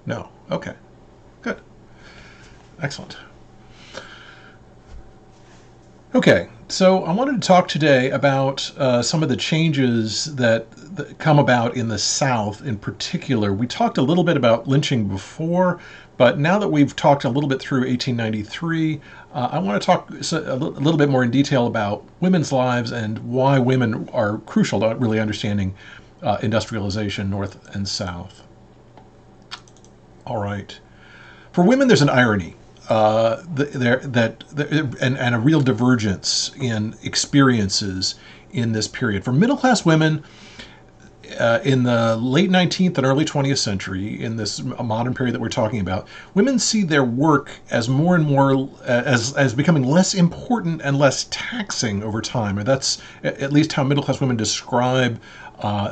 No. Okay. Good. Excellent. Okay, so I wanted to talk today about some of the changes that come about in the South in particular. We talked a little bit about lynching before, but now that we've talked a little bit through 1893, I want to talk a little bit more in detail about women's lives and why women are crucial to really understanding industrialization, North and South. All right. For women, there's an irony and a real divergence in experiences in this period. For middle class women, in the late 19th and early 20th century, in this modern period that we're talking about, women see their work as more and more as becoming less important and less taxing over time. And that's at least how middle class women describe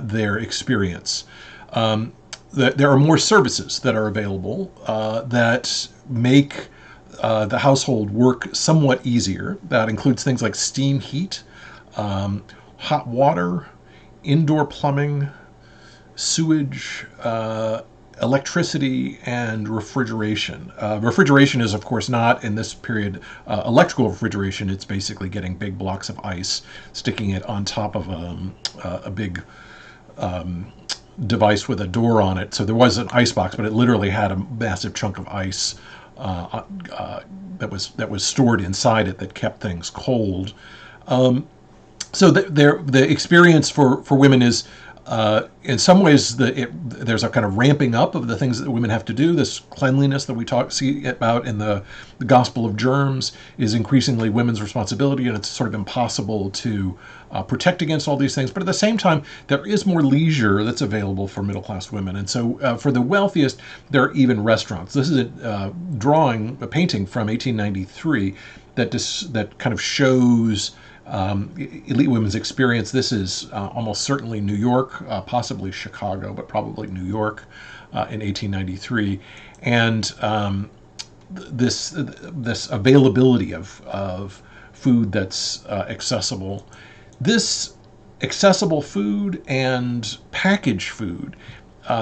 their experience. There are more services that are available that make the household work somewhat easier. That includes things like steam heat, hot water, indoor plumbing, sewage, electricity, and refrigeration. Refrigeration is, of course, not in this period electrical refrigeration. It's basically getting big blocks of ice, sticking it on top of a big device with a door on it. So there was an ice box, but it literally had a massive chunk of ice that was stored inside it that kept things cold. So the experience for women is, in some ways, there's a kind of ramping up of the things that women have to do. This cleanliness that we see about in the Gospel of Germs is increasingly women's responsibility, and it's sort of impossible to protect against all these things. But at the same time, there is more leisure that's available for middle-class women. And so for the wealthiest, there are even restaurants. This is a painting from 1893 that kind of shows elite women's experience. This is almost certainly New York, possibly Chicago, but probably New York in 1893. And this availability of food that's accessible. This accessible food and packaged food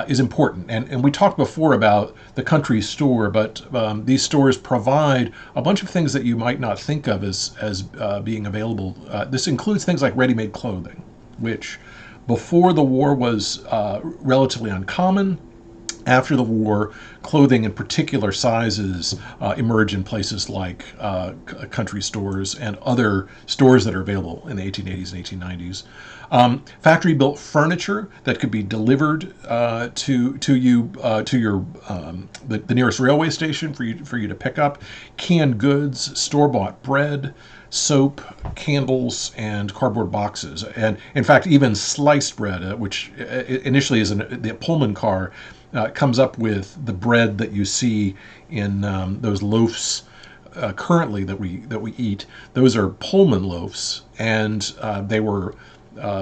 is important. And we talked before about the country store, but these stores provide a bunch of things that you might not think of as being available. This includes things like ready-made clothing, which before the war was relatively uncommon. After the war, clothing in particular sizes emerge in places like country stores and other stores that are available in the 1880s and 1890s. Factory-built furniture that could be delivered to you to your the nearest railway station for you to pick up. Canned goods, store-bought bread, soap, candles, and cardboard boxes. And in fact, even sliced bread, which initially is the Pullman car. Comes up with the bread that you see in those loaves currently that we eat. Those are Pullman loaves, and they were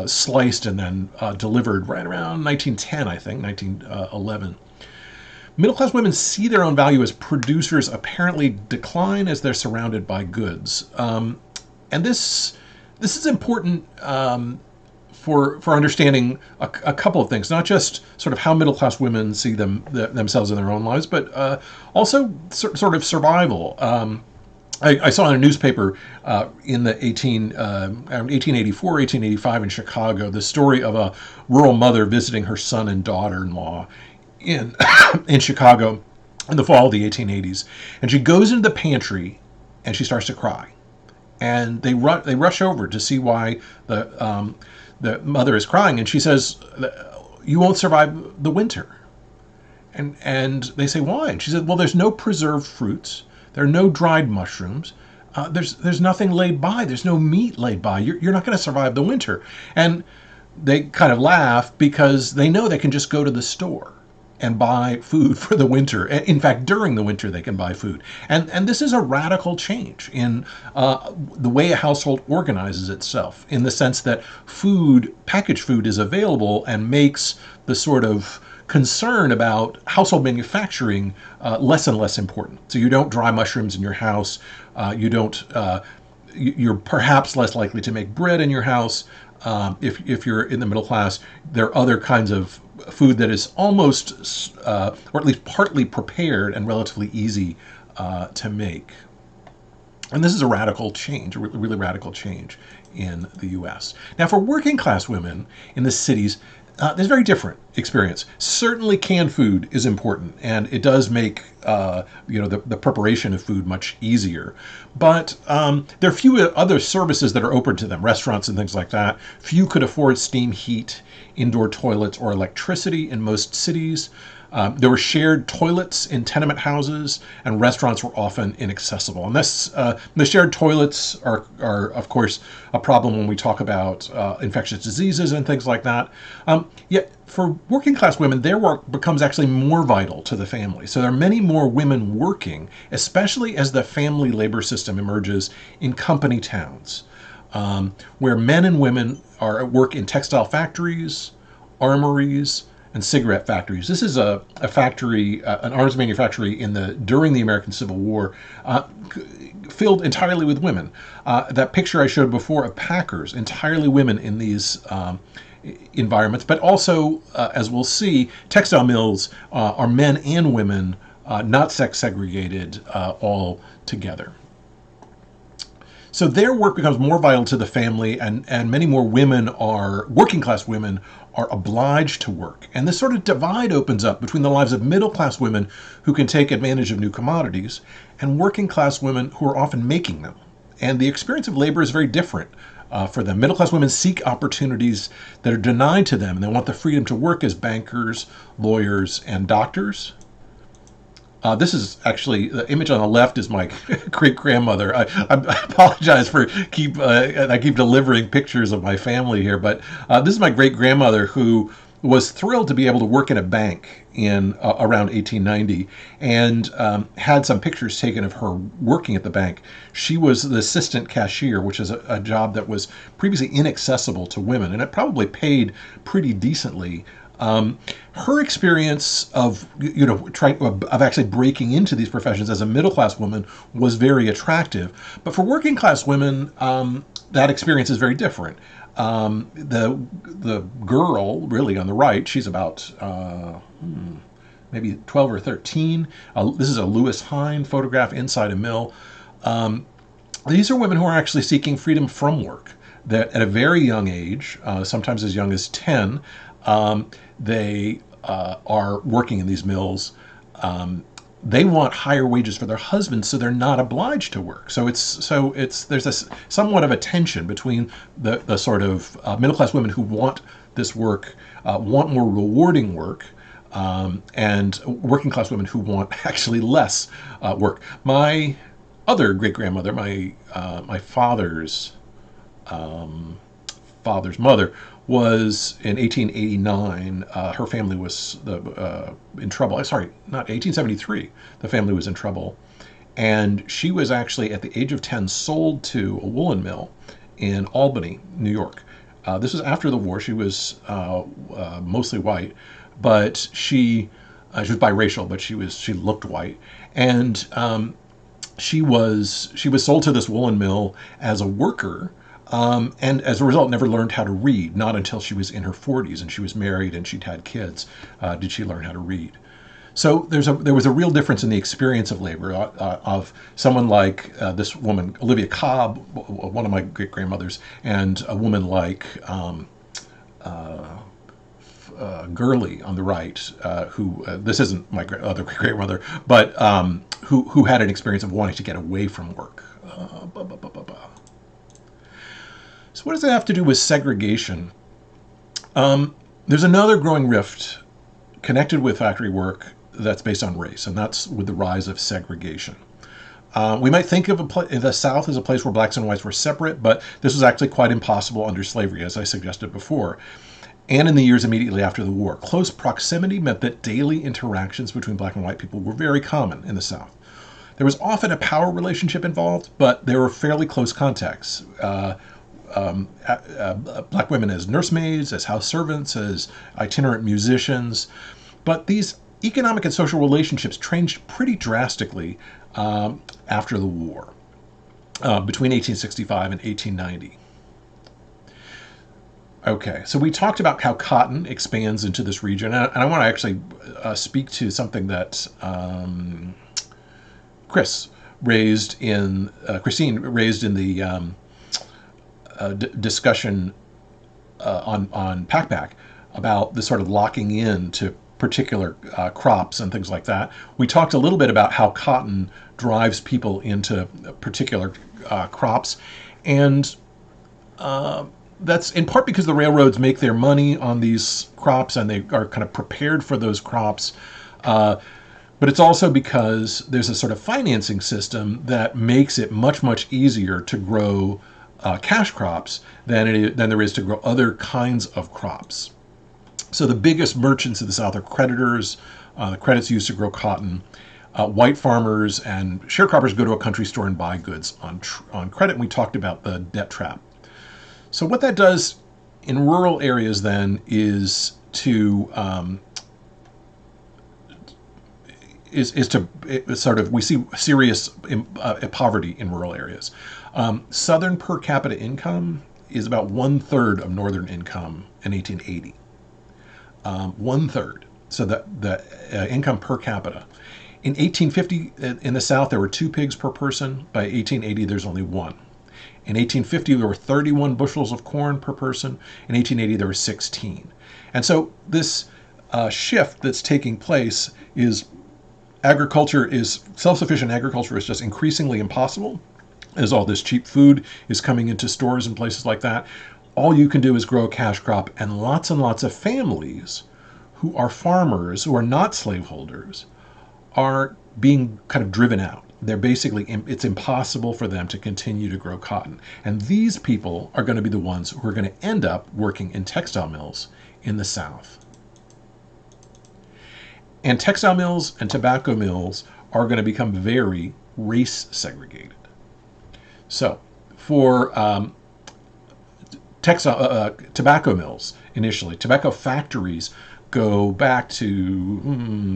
sliced and then delivered right around 1910, I think, 1911. Middle-class women see their own value as producers apparently decline as they're surrounded by goods. And this is important for understanding a couple of things, not just sort of how middle-class women see themselves in their own lives, but also sort of survival. I saw in a newspaper in the 1884, 1885 in Chicago, the story of a rural mother visiting her son and daughter-in-law in in Chicago in the fall of the 1880s. And she goes into the pantry and she starts to cry. And they rush over to see why the mother is crying, and she says, "You won't survive the winter." And they say, "Why?" And she said, "Well, there's no preserved fruits. There are no dried mushrooms. There's nothing laid by. There's no meat laid by. You're not going to survive the winter." And they kind of laugh because they know they can just go to the store and buy food for the winter. In fact, during the winter, they can buy food. And this is a radical change in the way a household organizes itself, in the sense that packaged food is available and makes the sort of concern about household manufacturing less and less important. So you don't dry mushrooms in your house. You're perhaps less likely to make bread in your house. If you're in the middle class, there are other kinds of food that is almost, or at least partly prepared and relatively easy to make. And this is a radical change, a really radical change in the U.S. Now, for working class women in the cities, there's a very different experience. Certainly, canned food is important, and it does make the preparation of food much easier. But there are few other services that are open to them, restaurants and things like that. Few could afford steam heat, indoor toilets, or electricity in most cities. There were shared toilets in tenement houses, and restaurants were often inaccessible. And the shared toilets are, of course, a problem when we talk about infectious diseases and things like that. Yet, for working class women, their work becomes actually more vital to the family. So there are many more women working, especially as the family labor system emerges in company towns, where men and women are at work in textile factories, armories, and cigarette factories. This is a factory, an arms manufactory during the American Civil War, filled entirely with women. That picture I showed before of packers, entirely women in these environments, but also, as we'll see, textile mills are men and women, not sex segregated, all together. So their work becomes more vital to the family, and many more working class women are obliged to work. And this sort of divide opens up between the lives of middle class women who can take advantage of new commodities and working class women who are often making them. And the experience of labor is very different for them. Middle class women seek opportunities that are denied to them, and they want the freedom to work as bankers, lawyers, and doctors. This is actually, the image on the left is my great grandmother. I apologize for I keep delivering pictures of my family here, but this is my great grandmother who was thrilled to be able to work in a bank in around 1890, and had some pictures taken of her working at the bank. She was the assistant cashier, which is a job that was previously inaccessible to women, and it probably paid pretty decently. Her experience of actually breaking into these professions as a middle class woman was very attractive, but for working class women, that experience is very different. The girl really on the right, she's about maybe 12 or 13. This is a Lewis Hine photograph inside a mill. These are women who are actually seeking freedom from work. That at a very young age, sometimes as young as 10. They are working in these mills. They want higher wages for their husbands, so they're not obliged to work. There's a somewhat of a tension between the sort of middle class women who want this work, want more rewarding work, and working class women who want actually less work. My other great grandmother, my father's mother, was in 1889. Her family was in trouble. Sorry, not 1873. The family was in trouble, and she was actually at the age of 10 sold to a woolen mill in Albany, New York. This was after the war. She was mostly white, but she was biracial, but she looked white, and she was sold to this woolen mill as a worker. And as a result, never learned how to read. Not until she was in her 40s and she was married and she'd had kids did she learn how to read. So there was a real difference in the experience of labor of someone like this woman, Olivia Cobb, one of my great grandmothers, and a woman like Gurley on the right, who this isn't my other great grandmother, but who had an experience of wanting to get away from work. So what does that have to do with segregation? There's another growing rift connected with factory work that's based on race, and that's with the rise of segregation. We might think of the South as a place where blacks and whites were separate, but this was actually quite impossible under slavery, as I suggested before. And in the years immediately after the war, close proximity meant that daily interactions between black and white people were very common in the South. There was often a power relationship involved, but there were fairly close contacts. Black women as nursemaids, as house servants, as itinerant musicians. But these economic and social relationships changed pretty drastically after the war, between 1865 and 1890. Okay, so we talked about how cotton expands into this region, and I want to actually speak to something that Christine raised in the discussion on Packback about the sort of locking in to particular crops and things like that. We talked a little bit about how cotton drives people into particular crops, and that's in part because the railroads make their money on these crops and they are kind of prepared for those crops. But it's also because there's a sort of financing system that makes it much, much easier to grow cash crops than there is to grow other kinds of crops. So the biggest merchants in the South are creditors. The credits used to grow cotton. White farmers and sharecroppers go to a country store and buy goods on credit. And we talked about the debt trap. So what that does in rural areas then is to sort of, we see serious poverty in rural areas. Southern per capita income is about 1/3 of northern income in 1880. 1/3. So the income per capita. In 1850, in the South, there were 2 pigs per person. By 1880, there's only 1. In 1850, there were 31 bushels of corn per person. In 1880, there were 16. And so this shift that's taking place is self-sufficient agriculture is just increasingly impossible as all this cheap food is coming into stores and places like that. All you can do is grow a cash crop, and lots of families who are farmers, who are not slaveholders, are being kind of driven out. They're basically, it's impossible for them to continue to grow cotton. And these people are going to be the ones who are going to end up working in textile mills in the South. And textile mills and tobacco mills are going to become very race segregated. So for tobacco mills, initially, tobacco factories go back to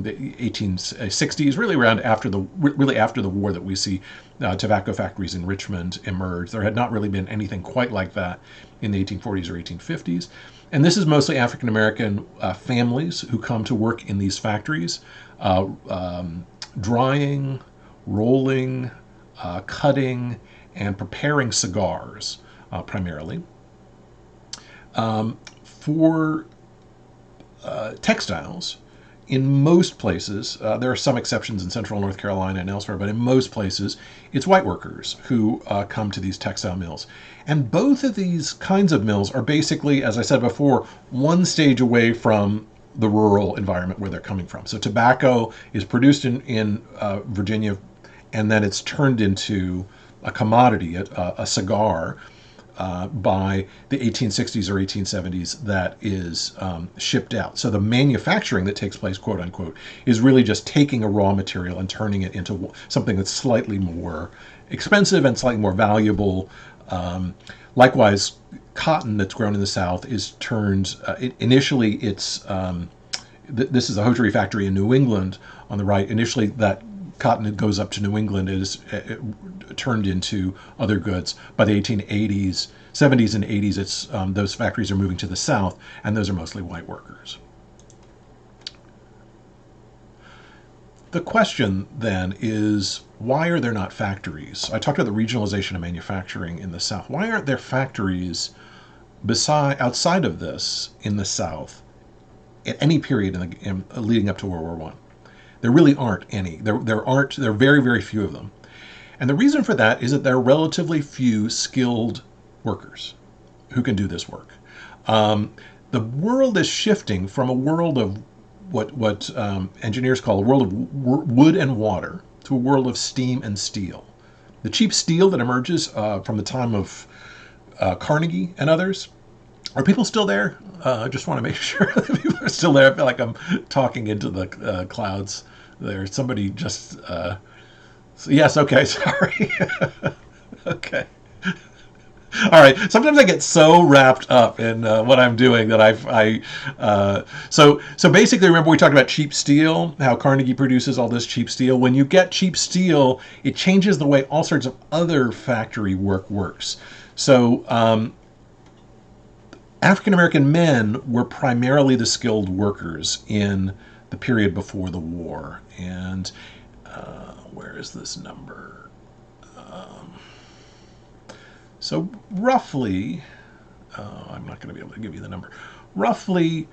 the 1860s, really after the war that we see tobacco factories in Richmond emerge. There had not really been anything quite like that in the 1840s or 1850s. And this is mostly African American families who come to work in these factories, drying, rolling, cutting, and preparing cigars primarily. For textiles, in most places, there are some exceptions in central North Carolina and elsewhere, but in most places, it's white workers who come to these textile mills. And both of these kinds of mills are basically, as I said before, one stage away from the rural environment where they're coming from. So tobacco is produced in Virginia, and then it's turned into a commodity, a cigar, by the 1860s or 1870s that is shipped out. So the manufacturing that takes place, quote unquote, is really just taking a raw material and turning it into something that's slightly more expensive and slightly more valuable. Likewise, cotton that's grown in the South is turned, initially it's, this is a hosiery factory in New England on the right. Initially that cotton that goes up to New England is turned into other goods. By the 1880s, 70s and 80s, it's those factories are moving to the South, and those are mostly white workers. The question then is, why are there not factories? I talked about the regionalization of manufacturing in the South. Why aren't there factories outside of this in the South at any period leading up to World War I? There really aren't any. There are very, very few of them. And the reason for that is that there are relatively few skilled workers who can do this work. The world is shifting from a world of what engineers call a world of wood and water to a world of steam and steel. The cheap steel that emerges from the time of Carnegie and others. Are people still there? I just want to make sure that people are still there. I feel like I'm talking into the clouds there. Somebody just... yes, okay, sorry. Okay. All right. Sometimes I get so wrapped up in what I'm doing that so basically, remember we talked about cheap steel, how Carnegie produces all this cheap steel. When you get cheap steel, it changes the way all sorts of other factory work works. So African American men were primarily the skilled workers in the period before the war. And where is this number? So roughly, I'm not going to be able to give you the number. Roughly,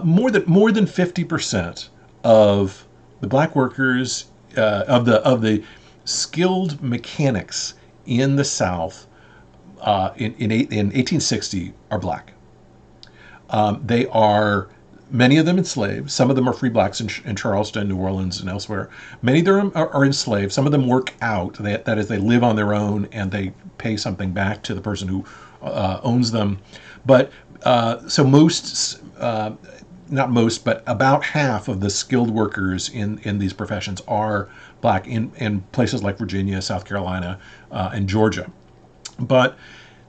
more than 50% of the black workers of the skilled mechanics in the South in 1860 are black. They are many of them enslaved. Some of them are free blacks in Charleston, New Orleans, and elsewhere. Many of them are enslaved. Some of them work out. That is, they live on their own and they pay something back to the person who owns them. But so not most, but about half of the skilled workers in these professions are black in places like Virginia, South Carolina, and Georgia. But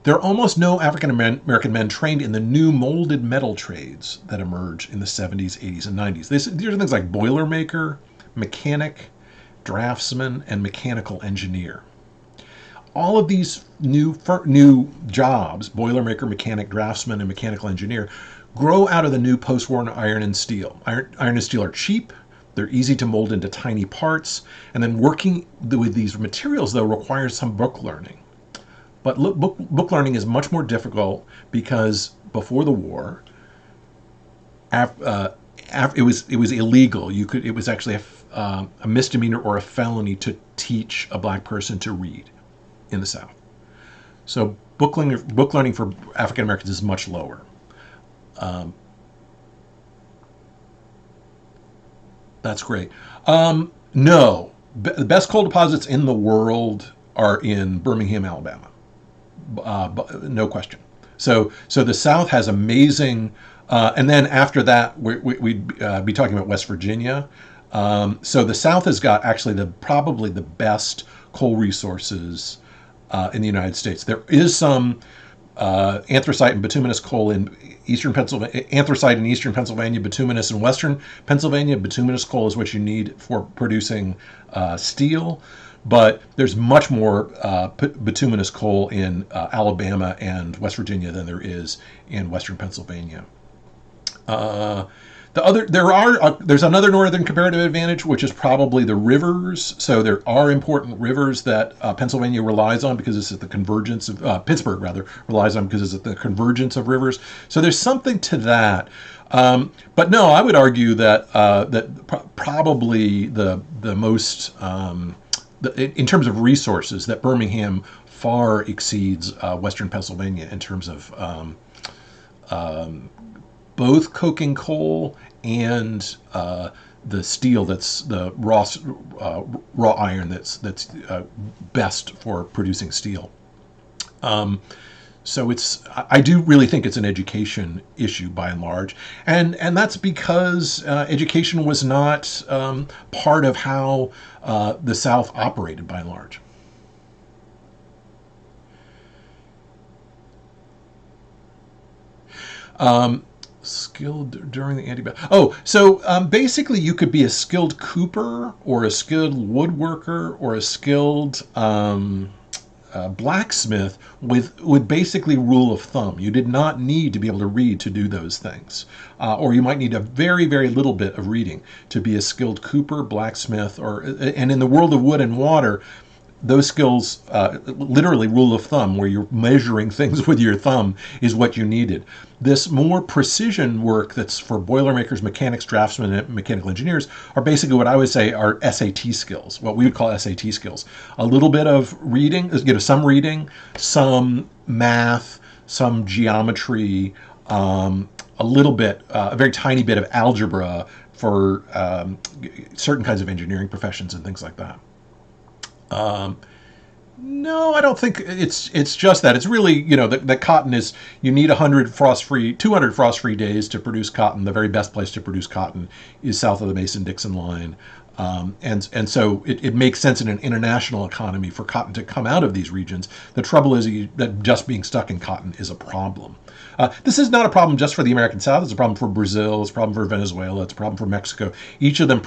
there are almost no African American men trained in the new molded metal trades that emerged in the 70s, 80s, and 90s. These are things like boilermaker, mechanic, draftsman, and mechanical engineer. All of these new jobs, boilermaker, mechanic, draftsman, and mechanical engineer, grow out of the new post-war iron and steel. Iron and steel are cheap. They're easy to mold into tiny parts. And then working with these materials, though, requires some book learning. But book learning is much more difficult because before the war, it was illegal. It was actually a misdemeanor or a felony to teach a black person to read in the South. So book learning for African Americans is much lower. That's great. No, the best coal deposits in the world are in Birmingham, Alabama. No question. So the South has amazing, and then after that we'd be talking about West Virginia. So the South has got actually probably the best coal resources in the United States. There is some anthracite and bituminous coal in eastern Pennsylvania, anthracite in eastern Pennsylvania, bituminous in western Pennsylvania. Bituminous coal is what you need for producing steel. But there's much more bituminous coal in Alabama and West Virginia than there is in Western Pennsylvania. There's another northern comparative advantage, which is probably the rivers. So there are important rivers that Pennsylvania relies on because it's at the convergence of Pittsburgh rather relies on because it's at the convergence of rivers. So there's something to that. But no, I would argue that probably the most in terms of resources, that Birmingham far exceeds Western Pennsylvania in terms of both coking coal and the steel that's the raw iron that's best for producing steel. So I do really think it's an education issue by and large, and that's because education was not part of how the South operated by and large. Skilled during the antebellum. Oh, so basically you could be a skilled cooper or a skilled woodworker or a skilled blacksmith with basically rule of thumb. You did not need to be able to read to do those things. Or you might need a very, very little bit of reading to be a skilled cooper, blacksmith, and in the world of wood and water, those skills, literally rule of thumb, where you're measuring things with your thumb, is what you needed. This more precision work that's for boilermakers, mechanics, draftsmen, and mechanical engineers are basically what I would say are SAT skills, what we would call SAT skills. A little bit of reading, some reading, some math, some geometry, a little bit, a very tiny bit of algebra for certain kinds of engineering professions and things like that. No, I don't think it's just that. It's really, that cotton is, you need 200 frost-free days to produce cotton. The very best place to produce cotton is south of the Mason-Dixon line. And so it makes sense in an international economy for cotton to come out of these regions. The trouble is that just being stuck in cotton is a problem. This is not a problem just for the American South. It's a problem for Brazil. It's a problem for Venezuela. It's a problem for Mexico. Each of them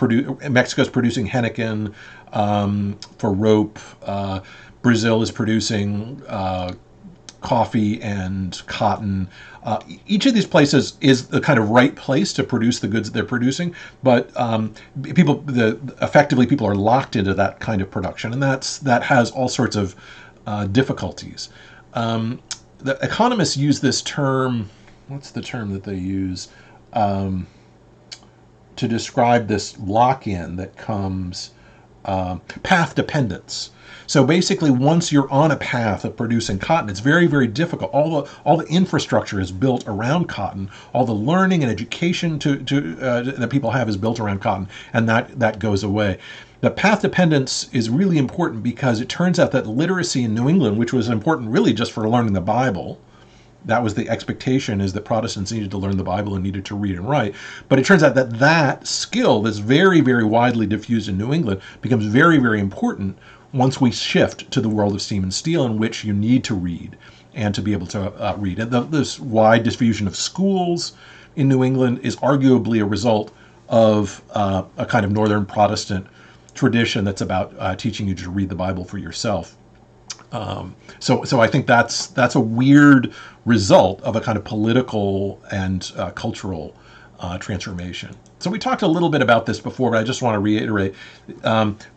Mexico's producing henequen for rope. Brazil is producing coffee and cotton. Each of these places is the kind of right place to produce the goods that they're producing, but effectively people are locked into that kind of production, and that has all sorts of difficulties. The economists use this term. What's the term that they use to describe this lock-in that comes? Path dependence. So basically, once you're on a path of producing cotton, it's very, very difficult. All the infrastructure is built around cotton. All the learning and education that people have is built around cotton, and that goes away. The path dependence is really important because it turns out that literacy in New England, which was important really just for learning the Bible, that was the expectation, is that Protestants needed to learn the Bible and needed to read and write. But it turns out that skill that's very, very widely diffused in New England becomes very, very important once we shift to the world of steam and steel, in which you need to read and to be able to read. And this wide diffusion of schools in New England is arguably a result of a kind of Northern Protestant tradition that's about teaching you to read the Bible for yourself. So I think that's a weird result of a kind of political and cultural transformation. So we talked a little bit about this before, but I just want to reiterate.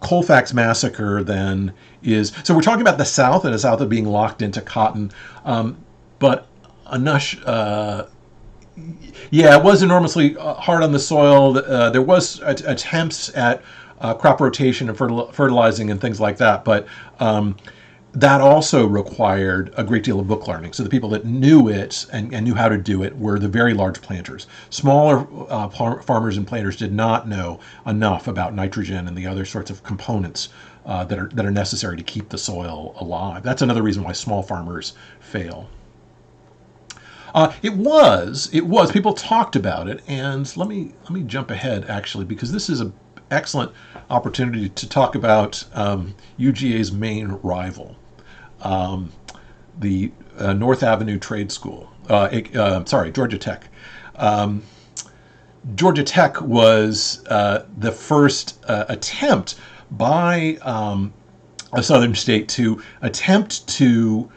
Colfax Massacre then is, so we're talking about the South, and the South of being locked into cotton, but Anush, it was enormously hard on the soil. There was attempts at crop rotation and fertilizing and things like that, but that also required a great deal of book learning. So the people that knew it and knew how to do it were the very large planters. Smaller farmers and planters did not know enough about nitrogen and the other sorts of components that are necessary to keep the soil alive. That's another reason why small farmers fail. It was people talked about it, and let me jump ahead actually, because this is an excellent opportunity to talk about UGA's main rival, the North Avenue Trade School. Georgia Tech. Georgia Tech was the first attempt by a southern state to attempt to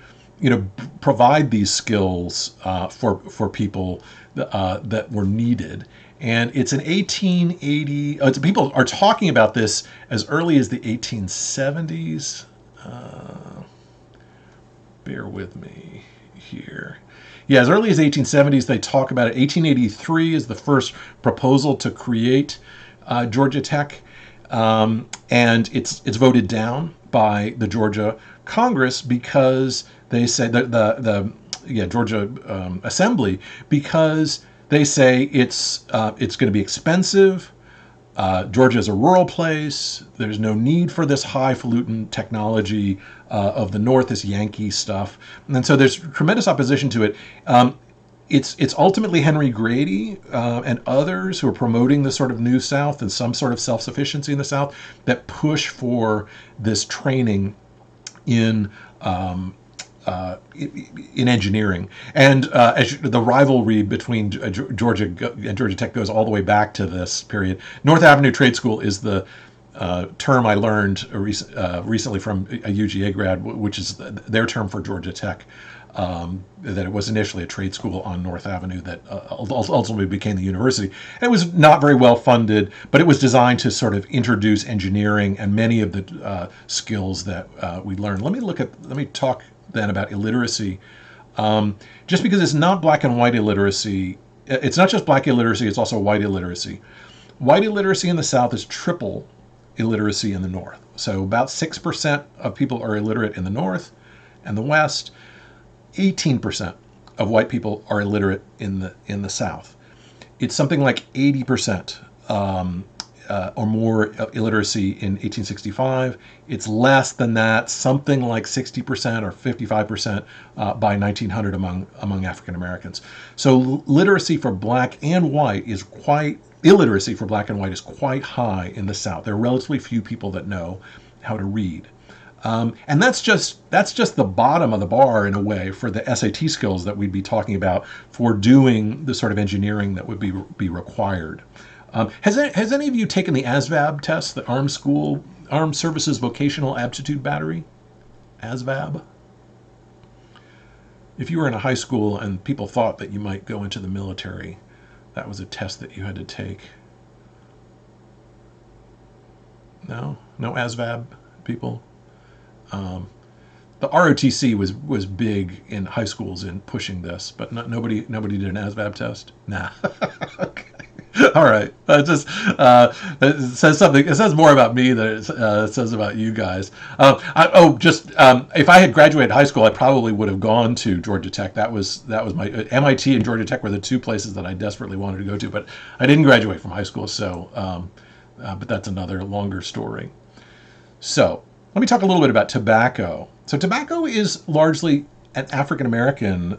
provide these skills for people that were needed. And it's an 1880, people are talking about this as early as the 1870s. Bear with me here. Yeah, as early as 1870s, they talk about it. 1883 is the first proposal to create Georgia Tech. And it's voted down by the Georgia Congress because they said that the Georgia Assembly, because they say it's going to be expensive. Georgia is a rural place. There's no need for this highfalutin technology of the North, this Yankee stuff. And so there's tremendous opposition to it. It's ultimately Henry Grady and others who are promoting the sort of New South and some sort of self-sufficiency in the South that push for this training in engineering. And as the rivalry between Georgia and Georgia Tech goes all the way back to this period. North Avenue Trade School is the term I learned recently from a UGA grad, which is their term for Georgia Tech. That it was initially a trade school on North Avenue that ultimately became the university. And it was not very well funded, but it was designed to sort of introduce engineering and many of the skills that we learned. Let me talk then about illiteracy. Just because it's not black and white illiteracy, it's not just black illiteracy, it's also white illiteracy. White illiteracy in the South is triple illiteracy in the North. So about 6% of people are illiterate in the North and the West. 18% of white people are illiterate in the South. It's something like 80% or more illiteracy in 1865. It's less than that, something like 60% or 55% by 1900 among African Americans. So literacy for black and white illiteracy for black and white is quite high in the South. There are relatively few people that know how to read. And that's just the bottom of the bar in a way for the SAT skills that we'd be talking about for doing the sort of engineering that would be required. Has any of you taken the ASVAB test, the Armed Services Vocational Aptitude Battery? ASVAB? If you were in a high school and people thought that you might go into the military, that was a test that you had to take. No, no ASVAB people. Um, the ROTC was big in high schools in pushing this, but nobody did an ASVAB test. Nah. Okay. All right. It says something. It says more about me than it says about you guys. If I had graduated high school, I probably would have gone to Georgia Tech. That was my MIT and Georgia Tech were the two places that I desperately wanted to go to, but I didn't graduate from high school. But that's another longer story. So let me talk a little bit about tobacco. So tobacco is largely an African American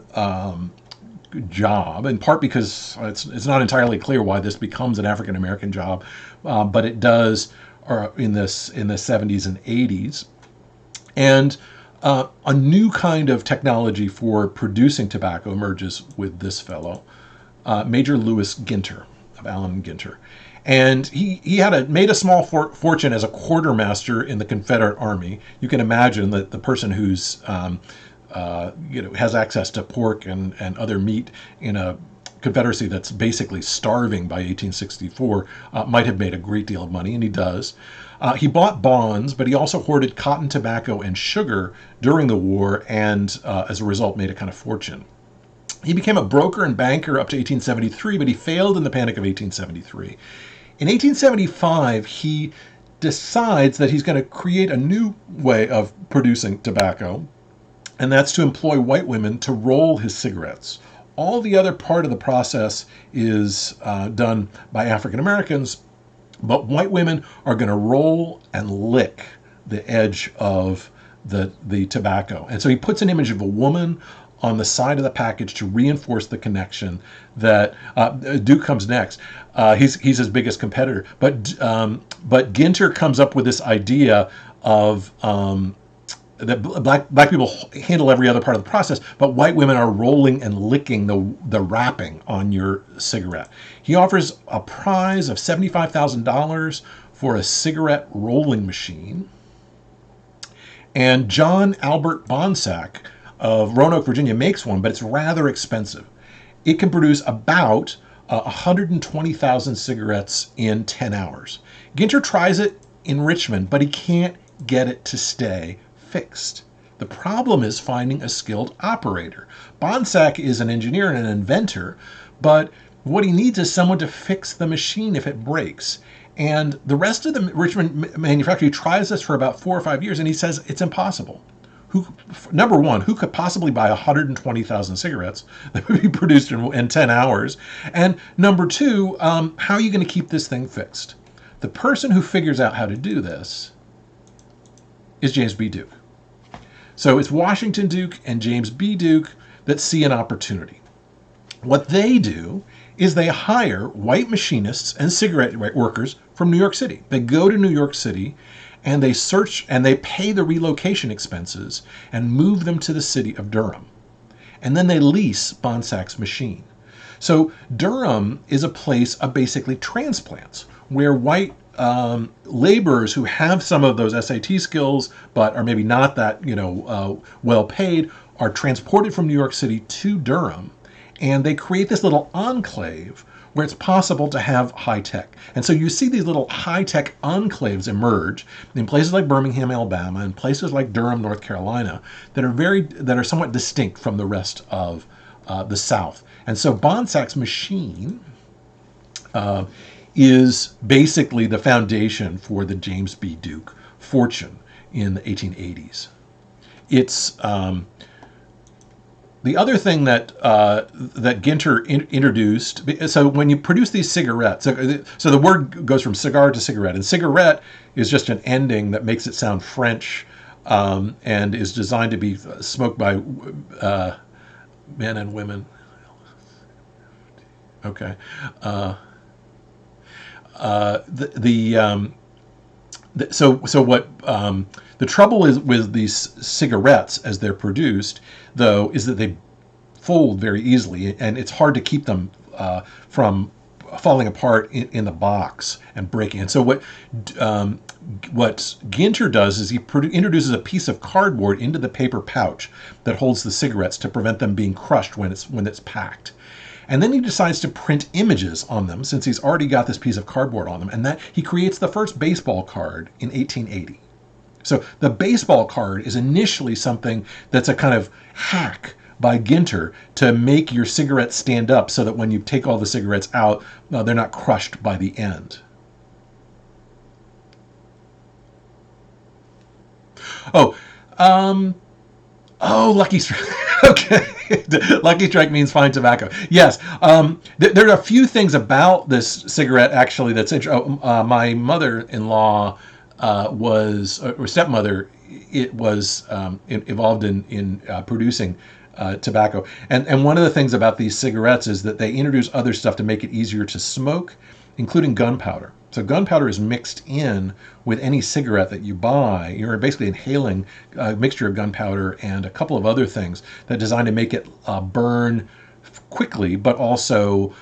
job, in part because it's not entirely clear why this becomes an African American job, but it does in the 70s and 80s. And a new kind of technology for producing tobacco emerges with this fellow, Major Louis Ginter of Allen Ginter. And he made a small fortune as a quartermaster in the Confederate Army. You can imagine that the person who's has access to pork and other meat in a Confederacy that's basically starving by 1864 might have made a great deal of money, and he does. He bought bonds, but he also hoarded cotton, tobacco, and sugar during the war, and as a result made a kind of fortune. He became a broker and banker up to 1873, but he failed in the Panic of 1873. In 1875, he decides that he's going to create a new way of producing tobacco, and that's to employ white women to roll his cigarettes. All the other part of the process is done by African Americans, but white women are going to roll and lick the edge of the tobacco. And so he puts an image of a woman on the side of the package to reinforce the connection that Duke comes next. He's his biggest competitor, but Ginter comes up with this idea of that black people handle every other part of the process, but white women are rolling and licking the wrapping on your cigarette. He offers a prize of $75,000 for a cigarette rolling machine, and John Albert Bonsack of Roanoke, Virginia, makes one, but it's rather expensive. It can produce about 120,000 cigarettes in 10 hours. Ginter tries it in Richmond, but he can't get it to stay fixed. The problem is finding a skilled operator. Bonsack is an engineer and an inventor, but what he needs is someone to fix the machine if it breaks. And the rest of the Richmond manufacturer tries this for about 4 or 5 years, and he says it's impossible. Number one, who could possibly buy 120,000 cigarettes that would be produced in 10 hours? And number two, how are you going to keep this thing fixed? The person who figures out how to do this is James B. Duke. So it's Washington Duke and James B. Duke that see an opportunity. What they do is they hire white machinists and cigarette workers from New York City. They go to New York City and they search and they pay the relocation expenses and move them to the city of Durham. And then they lease Bonsack's machine. So Durham is a place of basically transplants where white laborers who have some of those SAT skills but are maybe not that well paid are transported from New York City to Durham, and they create this little enclave where it's possible to have high tech. And so you see these little high tech enclaves emerge in places like Birmingham, Alabama, and places like Durham, North Carolina, that are somewhat distinct from the rest of the South. And so Bonsack's machine is basically the foundation for the James B. Duke fortune in the 1880s. It's the other thing that Ginter introduced. So when you produce these cigarettes, so the word goes from cigar to cigarette, and cigarette is just an ending that makes it sound French, and is designed to be smoked by men and women. Okay. The trouble is with these cigarettes as they're produced, though, is that they fold very easily, and it's hard to keep them from falling apart in the box and breaking. And so what Ginter does is he introduces a piece of cardboard into the paper pouch that holds the cigarettes to prevent them being crushed when it's packed. And then he decides to print images on them since he's already got this piece of cardboard on them. And that he creates the first baseball card in 1880. So the baseball card is initially something that's a kind of hack by Ginter to make your cigarettes stand up so that when you take all the cigarettes out, they're not crushed by the end. Oh, Lucky Strike. Okay. Lucky Strike means fine tobacco. Yes. There are a few things about this cigarette actually that's interesting. My mother-in-law or stepmother, it was involved in producing tobacco. And one of the things about these cigarettes is that they introduce other stuff to make it easier to smoke, including gunpowder. So gunpowder is mixed in with any cigarette that you buy. You're basically inhaling a mixture of gunpowder and a couple of other things that are designed to make it burn quickly, but also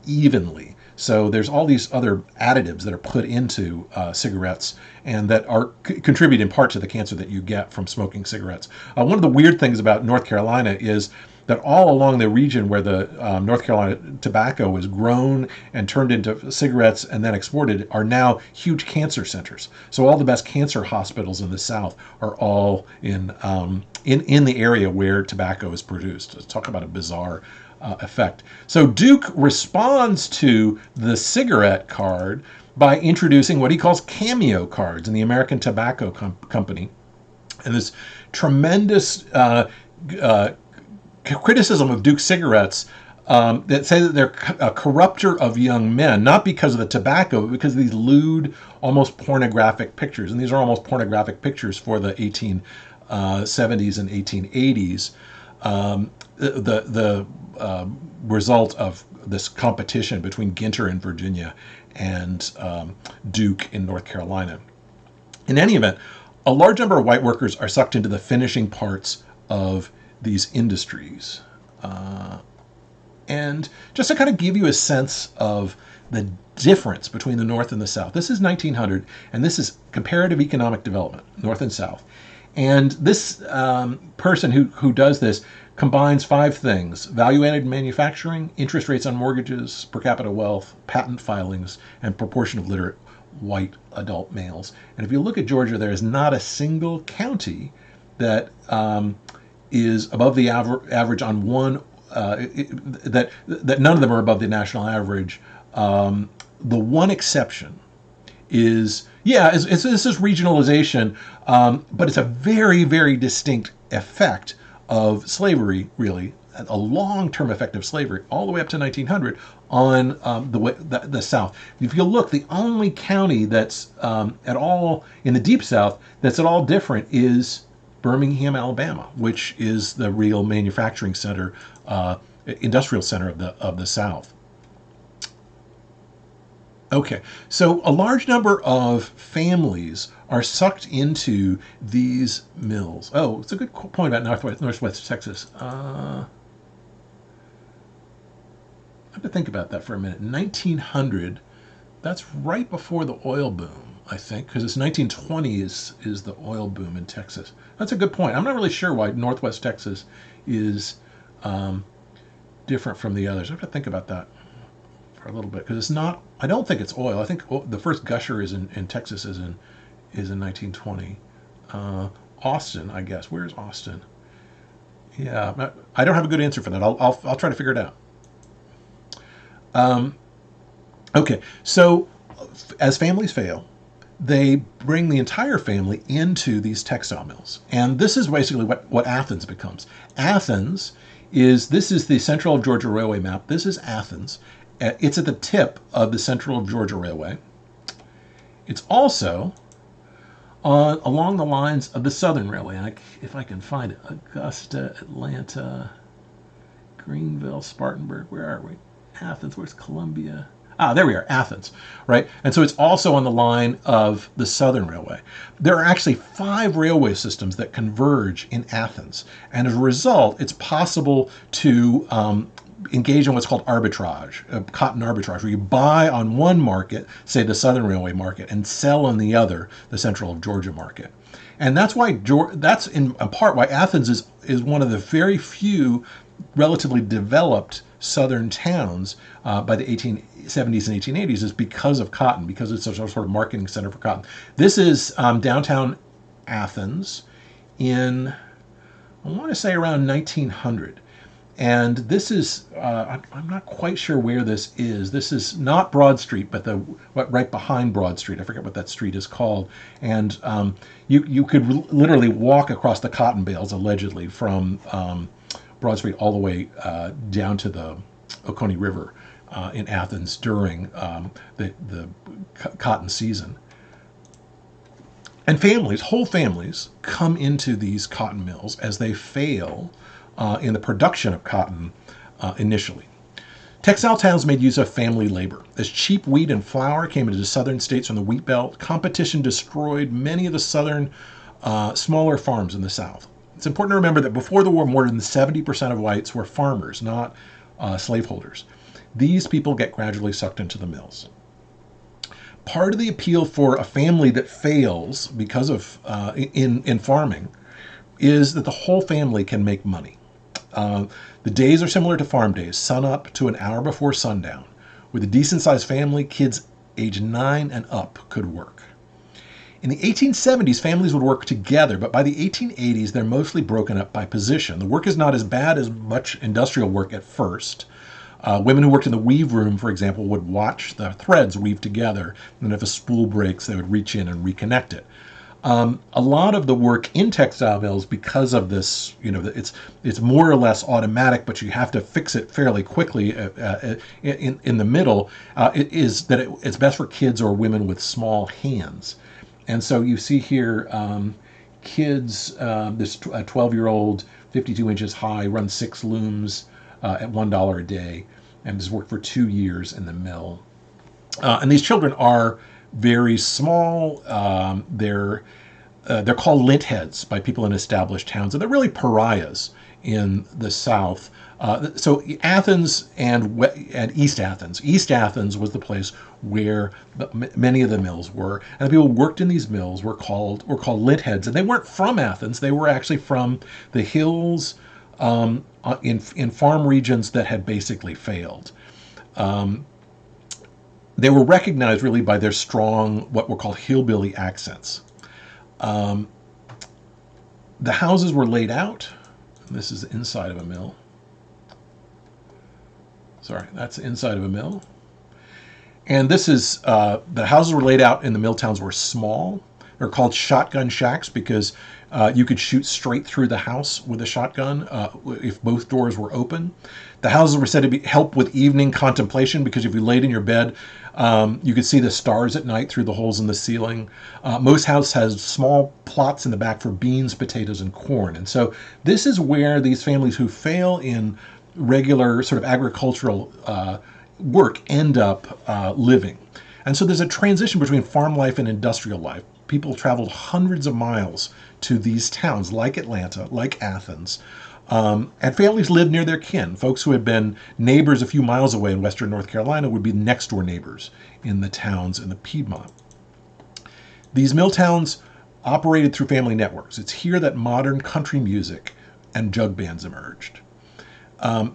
evenly. So there's all these other additives that are put into cigarettes and that contribute in part to the cancer that you get from smoking cigarettes. One of the weird things about North Carolina is that all along the region where the North Carolina tobacco was grown and turned into cigarettes and then exported are now huge cancer centers. So all the best cancer hospitals in the South are all in the area where tobacco is produced. Let's talk about a bizarre effect. So Duke responds to the cigarette card by introducing what he calls cameo cards in the American Tobacco Company. And this tremendous criticism of Duke cigarettes that say that they're a corrupter of young men, not because of the tobacco, but because of these lewd, almost pornographic pictures. And these are almost pornographic pictures for the 1870s and 1880s. The result of this competition between Ginter in Virginia and Duke in North Carolina. In any event, a large number of white workers are sucked into the finishing parts of these industries. And just to kind of give you a sense of the difference between the North and the South, this is 1900, and this is comparative economic development, North and South. And this person who does this combines 5 things: value-added manufacturing, interest rates on mortgages, per capita wealth, patent filings, and proportion of literate white adult males. And if you look at Georgia, there is not a single county that is above the average on one, that none of them are above the national average. The one exception is, this is regionalization, but it's a very, very distinct effect of slavery, really, a long-term effect of slavery, all the way up to 1900 on the South. If you look, the only county that's at all in the Deep South that's at all different is Birmingham, Alabama, which is the real manufacturing center, industrial center of the South. Okay, so a large number of families are sucked into these mills. Oh, it's a good point about Northwest Texas. I have to think about that for a minute. 1900, that's right before the oil boom, I think, because it's 1920 is the oil boom in Texas. That's a good point. I'm not really sure why Northwest Texas is different from the others. I have to think about that for a little bit, because it's not, I don't think it's oil. I think the first gusher is in Texas is in 1920. Austin, I guess. Where's Austin? Yeah, I don't have a good answer for that. I'll try to figure it out. Okay, so as families fail, they bring the entire family into these textile mills. And this is basically what Athens becomes. Athens this is the Central of Georgia Railway map. This is Athens. It's at the tip of the Central of Georgia Railway. It's also along the lines of the Southern Railway. If I can find it, Augusta, Atlanta, Greenville, Spartanburg, where are we? Athens, where's Columbia? There we are, Athens, right? And so it's also on the line of the Southern Railway. There are actually 5 railway systems that converge in Athens. And as a result, it's possible to engage in what's called arbitrage, cotton arbitrage, where you buy on one market, say the Southern Railway market, and sell on the other, the Central of Georgia market. And that's in part why Athens is one of the very few relatively developed southern towns by the 1870s and 1880s, is because of cotton, because it's a sort of marketing center for cotton. This is downtown Athens in, I want to say, around 1900. And this is, I'm not quite sure where this is. This is not Broad Street, but right behind Broad Street. I forget what that street is called. And you could literally walk across the cotton bales, allegedly, from Broad Street all the way down to the Oconee River in Athens during the cotton season. And whole families, come into these cotton mills as they fail in the production of cotton initially. Textile towns made use of family labor. As cheap wheat and flour came into southern states from the wheat belt, competition destroyed many of the southern smaller farms in the South. It's important to remember that before the war, more than 70% of whites were farmers, not slaveholders. These people get gradually sucked into the mills. Part of the appeal for a family that fails because of in farming is that the whole family can make money. The days are similar to farm days, sun up to an hour before sundown. With a decent-sized family, kids age 9 and up could work. In the 1870s, families would work together, but by the 1880s, they're mostly broken up by position. The work is not as bad as much industrial work at first. Women who worked in the weave room, for example, would watch the threads weave together, and if a spool breaks, they would reach in and reconnect it. A lot of the work in textile mills, because of this, it's more or less automatic, but you have to fix it fairly quickly in the middle, it's best for kids or women with small hands. And so you see here kids, this 12-year-old, 52 inches high, runs 6 looms at $1 a day, and has worked for 2 years in the mill. And these children are very small. They're called lint heads by people in established towns, and they're really pariahs in the South. So Athens and East Athens. East Athens was the place where many of the mills were, and the people who worked in these mills were called lint heads, and they weren't from Athens. They were actually from the hills in farm regions that had basically failed. They were recognized really by their strong, what were called hillbilly accents. The houses were laid out. This is the inside of a mill. Sorry, that's the inside of a mill. And this is, the houses were laid out in the mill towns were small. They're called shotgun shacks because you could shoot straight through the house with a shotgun if both doors were open. The houses were said to help with evening contemplation because if you laid in your bed, you could see the stars at night through the holes in the ceiling. Most houses has small plots in the back for beans, potatoes, and corn. And so this is where these families who fail in regular sort of agricultural work end up living. And so there's a transition between farm life and industrial life. People traveled hundreds of miles to these towns like Atlanta, like Athens, and families lived near their kin. Folks who had been neighbors a few miles away in western North Carolina would be next door neighbors in the towns in the Piedmont. These mill towns operated through family networks. It's here that modern country music and jug bands emerged.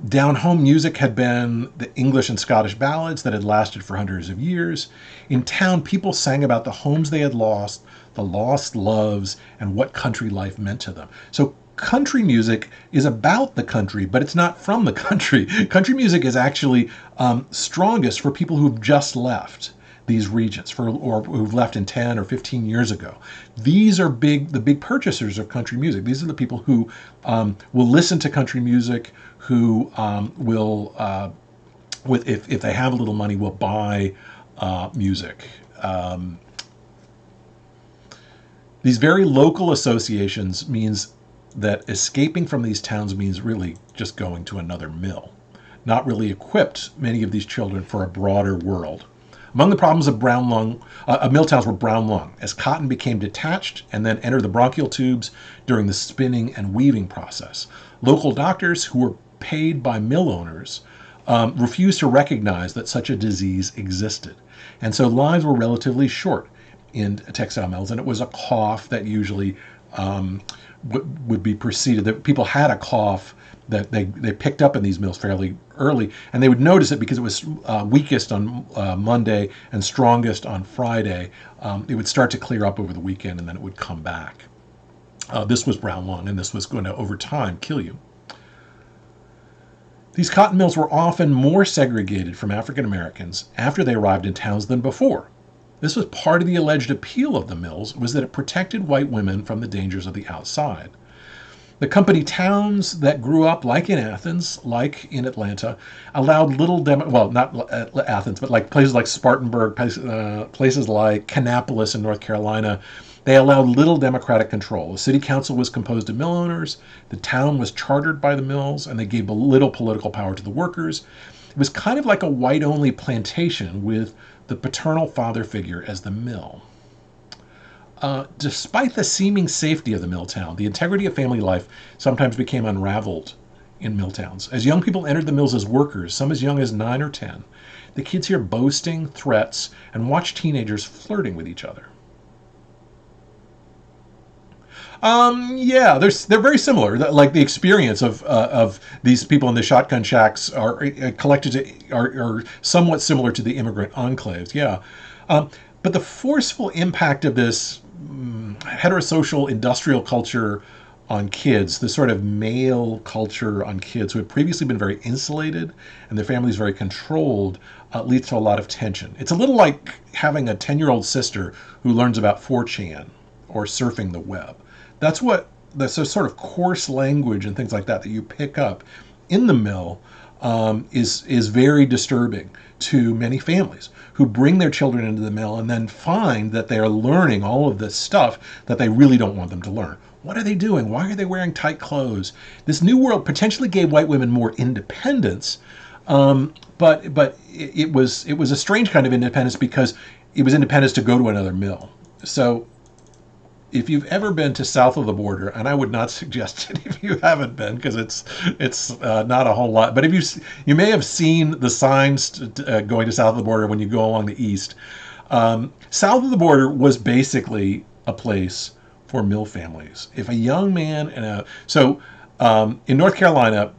Down home music had been the English and Scottish ballads that had lasted for hundreds of years. In town, people sang about the homes they had lost, the lost loves, and what country life meant to them. So country music is about the country, but it's not from the country. Country music is actually strongest for people who've just left these regions or who've left in 10 or 15 years ago. These are the big purchasers of country music. These are the people who will listen to country music, who will, if they have a little money, will buy music. These very local associations means that escaping from these towns means really just going to another mill, not really equipped many of these children for a broader world. Among the problems of mill towns were brown lung, as cotton became detached and then entered the bronchial tubes during the spinning and weaving process. Local doctors who were paid by mill owners refused to recognize that such a disease existed. And so lives were relatively short in textile mills, and it was a cough that usually would be preceded, that people had a cough that they picked up in these mills fairly early, and they would notice it because it was weakest on Monday and strongest on Friday. It would start to clear up over the weekend, and then it would come back. This was brown lung, and this was going to, over time, kill you. These cotton mills were often more segregated from African Americans after they arrived in towns than before. This was part of the alleged appeal of the mills, was that it protected white women from the dangers of the outside. The company towns that grew up, like in Athens, like in Atlanta, allowed little not Athens, but like places like Spartanburg, places like Kannapolis in North Carolina, they allowed little democratic control. The city council was composed of mill owners, the town was chartered by the mills, and they gave little political power to the workers. It was kind of like a white-only plantation with the paternal father figure as the mill. Despite the seeming safety of the mill town, the integrity of family life sometimes became unraveled in mill towns. As young people entered the mills as workers, some as young as 9 or 10, the kids hear boasting, threats, and watch teenagers flirting with each other. Yeah, they're very similar. Like the experience of these people in the shotgun shacks are somewhat similar to the immigrant enclaves. Yeah, but the forceful impact of this heterosocial industrial culture on kids, this sort of male culture on kids who had previously been very insulated and their families very controlled, leads to a lot of tension. It's a little like having a 10-year-old sister who learns about 4chan or surfing the web. That's sort of coarse language and things like that you pick up in the mill is very disturbing to many families who bring their children into the mill and then find that they are learning all of this stuff that they really don't want them to learn. What are they doing? Why are they wearing tight clothes? This new world potentially gave white women more independence, but it was a strange kind of independence because it was independence to go to another mill. So if you've ever been to south of the border, and I would not suggest it if you haven't been, because it's not a whole lot. But if you may have seen the signs going to south of the border when you go along the east. South of the border was basically a place for mill families. If a young man in North Carolina,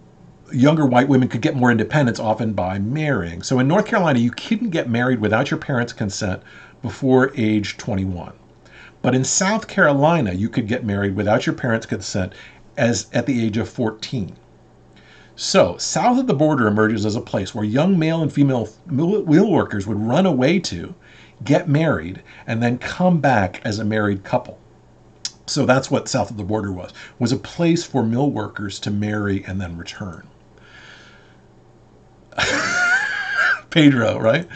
younger white women could get more independence often by marrying. So in North Carolina, you couldn't get married without your parents' consent before age 21. But in South Carolina, you could get married without your parents' consent at the age of 14. So south of the border emerges as a place where young male and female mill workers would run away to, get married, and then come back as a married couple. So that's what south of the border was a place for mill workers to marry and then return. Pedro, right?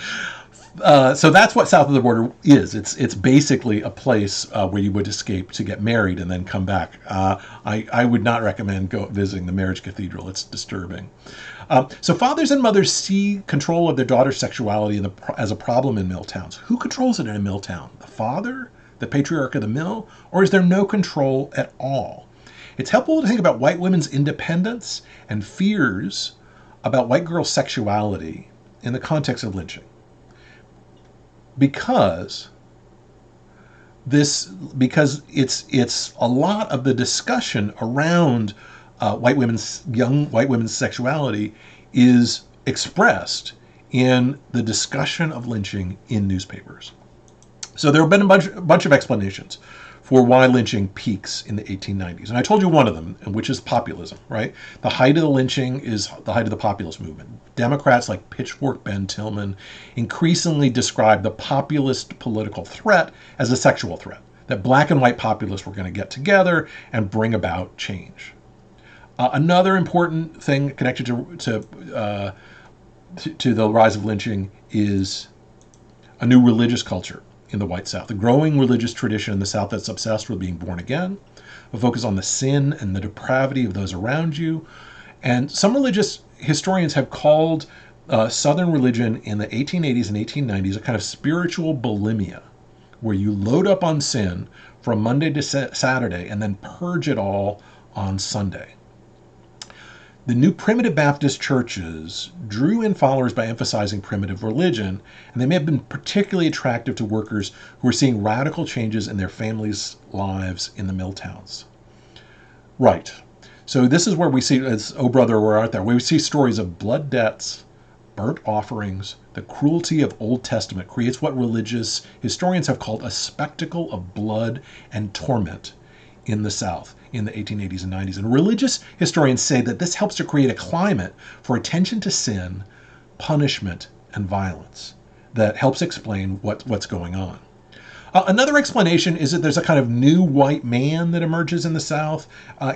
So that's what south of the border is. It's basically a place where you would escape to get married and then come back. I would not recommend visiting the marriage cathedral. It's disturbing. So fathers and mothers see control of their daughter's sexuality as a problem in mill towns. Who controls it in a mill town? The father? The patriarch of the mill? Or is there no control at all? It's helpful to think about white women's independence and fears about white girls' sexuality in the context of lynching. Because it's a lot of the discussion around young white women's sexuality is expressed in the discussion of lynching in newspapers. So there have been a bunch of explanations for why lynching peaks in the 1890s. And I told you one of them, which is populism, right? The height of the lynching is the height of the populist movement. Democrats like Pitchfork Ben Tillman increasingly described the populist political threat as a sexual threat, that black and white populists were going to get together and bring about change. Another important thing connected to the rise of lynching is a new religious culture in the white South, a growing religious tradition in the South that's obsessed with being born again, a focus on the sin and the depravity of those around you. And some religious historians have called Southern religion in the 1880s and 1890s a kind of spiritual bulimia, where you load up on sin from Monday to Saturday and then purge it all on Sunday. The new primitive Baptist churches drew in followers by emphasizing primitive religion, and they may have been particularly attractive to workers who were seeing radical changes in their families' lives in the mill towns. Right. So this is where we see, as Oh Brother, Where Art Thou? We see stories of blood debts, burnt offerings. The cruelty of Old Testament creates what religious historians have called a spectacle of blood and torment in the South in the 1880s and 90s. And religious historians say that this helps to create a climate for attention to sin, punishment, and violence that helps explain what's going on. Another explanation is that there's a kind of new white man that emerges in the South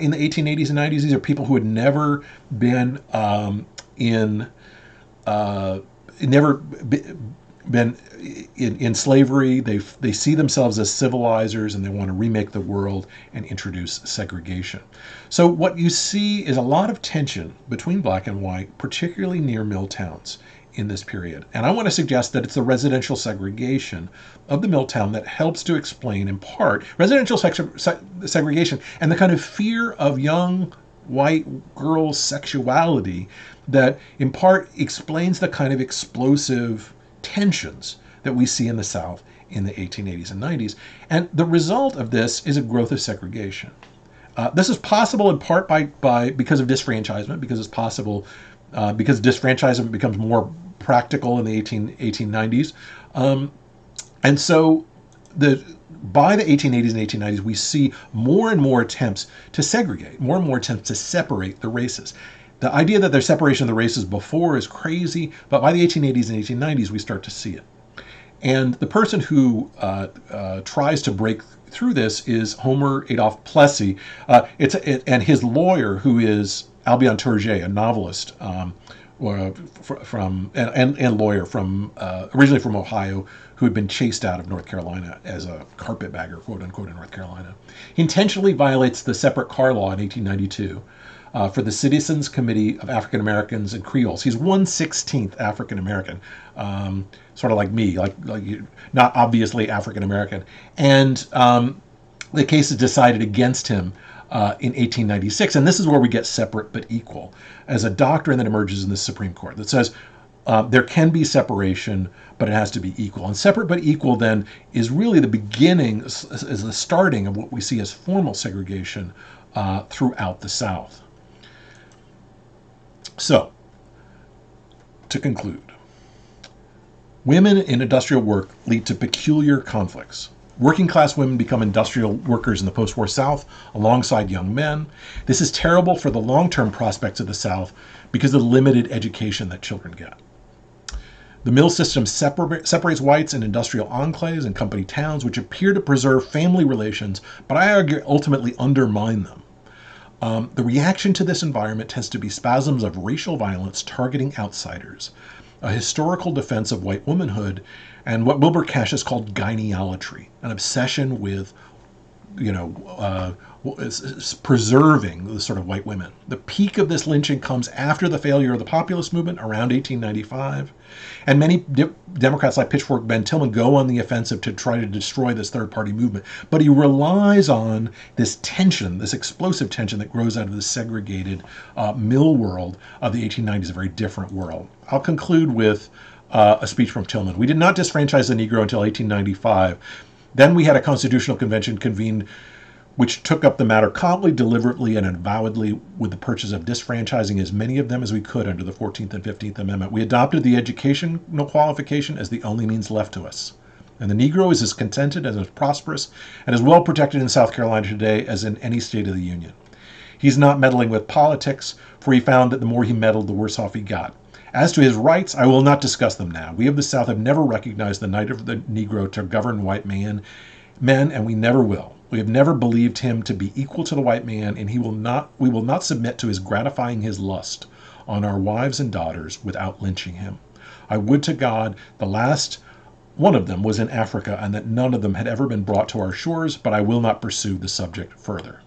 in the 1880s and 90s. These are people who had never been in slavery. They see themselves as civilizers, and they want to remake the world and introduce segregation. So what you see is a lot of tension between black and white, particularly near mill towns in this period. And I want to suggest that it's the residential segregation of the mill town that helps to explain, in part, residential segregation and the kind of fear of young white girls' sexuality that in part explains the kind of explosive tensions that we see in the South in the 1880s and 90s. And the result of this is a growth of segregation. This is possible in part because of disfranchisement, because it's possible because disfranchisement becomes more practical in the 1890s. And so by the 1880s and 1890s, we see more and more attempts to segregate, more and more attempts to separate the races. The idea that there's separation of the races before is crazy, but by the 1880s and 1890s, we start to see it. And the person who tries to break through this is Homer Adolphe Plessy, and his lawyer, who is Albion Tourget, a novelist and lawyer from originally from Ohio, who had been chased out of North Carolina as a carpetbagger, quote unquote, in North Carolina. He intentionally violates the separate car law in 1892 for the Citizens Committee of African Americans and Creoles. He's 1/16th African American, sort of like me, like not obviously African American. And the case is decided against him in 1896. And this is where we get separate but equal as a doctrine that emerges in the Supreme Court that says there can be separation, but it has to be equal. And separate but equal then is really the beginning, is the starting of what we see as formal segregation throughout the South. So, to conclude, women in industrial work lead to peculiar conflicts. Working class women become industrial workers in the post-war South alongside young men. This is terrible for the long-term prospects of the South because of the limited education that children get. The mill system separates whites in industrial enclaves and company towns, which appear to preserve family relations, but I argue ultimately undermine them. The reaction to this environment tends to be spasms of racial violence targeting outsiders, a historical defense of white womanhood, and what Wilbur Cash has called gyneolatry, an obsession with, preserving the sort of white women. The peak of this lynching comes after the failure of the populist movement around 1895, and many Democrats like Pitchfork Ben Tillman go on the offensive to try to destroy this third-party movement. But he relies on this tension, this explosive tension that grows out of the segregated mill world of the 1890s, a very different world. I'll conclude with a speech from Tillman. We did not disfranchise the Negro until 1895. Then we had a constitutional convention convened which took up the matter calmly, deliberately, and avowedly with the purpose of disfranchising as many of them as we could under the 14th and 15th Amendment. We adopted the educational qualification as the only means left to us. And the Negro is as contented and as prosperous and as well protected in South Carolina today as in any state of the Union. He's not meddling with politics, for he found that the more he meddled, the worse off he got. As to his rights, I will not discuss them now. We of the South have never recognized the right of the Negro to govern white men, and we never will. We have never believed him to be equal to the white man, and we will not submit to his gratifying his lust on our wives and daughters without lynching him. I would to God the last one of them was in Africa, and that none of them had ever been brought to our shores, but I will not pursue the subject further.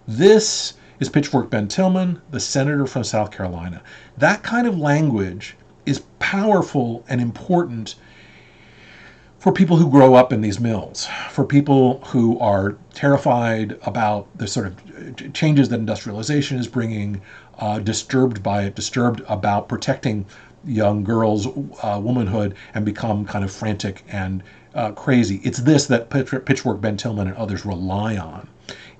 This is Pitchfork Ben Tillman, the senator from South Carolina. That kind of language is powerful and important for people who grow up in these mills, for people who are terrified about the sort of changes that industrialization is bringing, disturbed by it, disturbed about protecting young girls' womanhood, and become kind of frantic and crazy. It's this that Pitchfork, Ben Tillman, and others rely on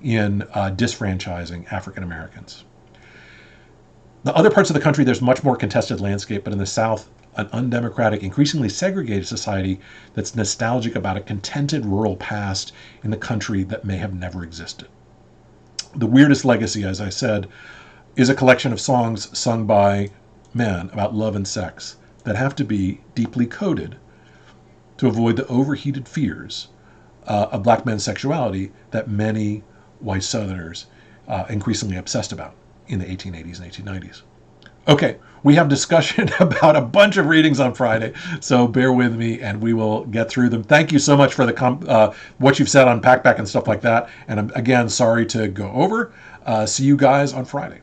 in disfranchising African Americans. The other parts of the country, there's much more contested landscape, but in the South, an undemocratic, increasingly segregated society that's nostalgic about a contented rural past in the country that may have never existed. The weirdest legacy, as I said, is a collection of songs sung by men about love and sex that have to be deeply coded to avoid the overheated fears of black men's sexuality that many white Southerners increasingly obsessed about in the 1880s and 1890s. Okay, we have discussion about a bunch of readings on Friday, so bear with me and we will get through them. Thank you so much for the what you've said on Packback and stuff like that. And again, sorry to go over. See you guys on Friday.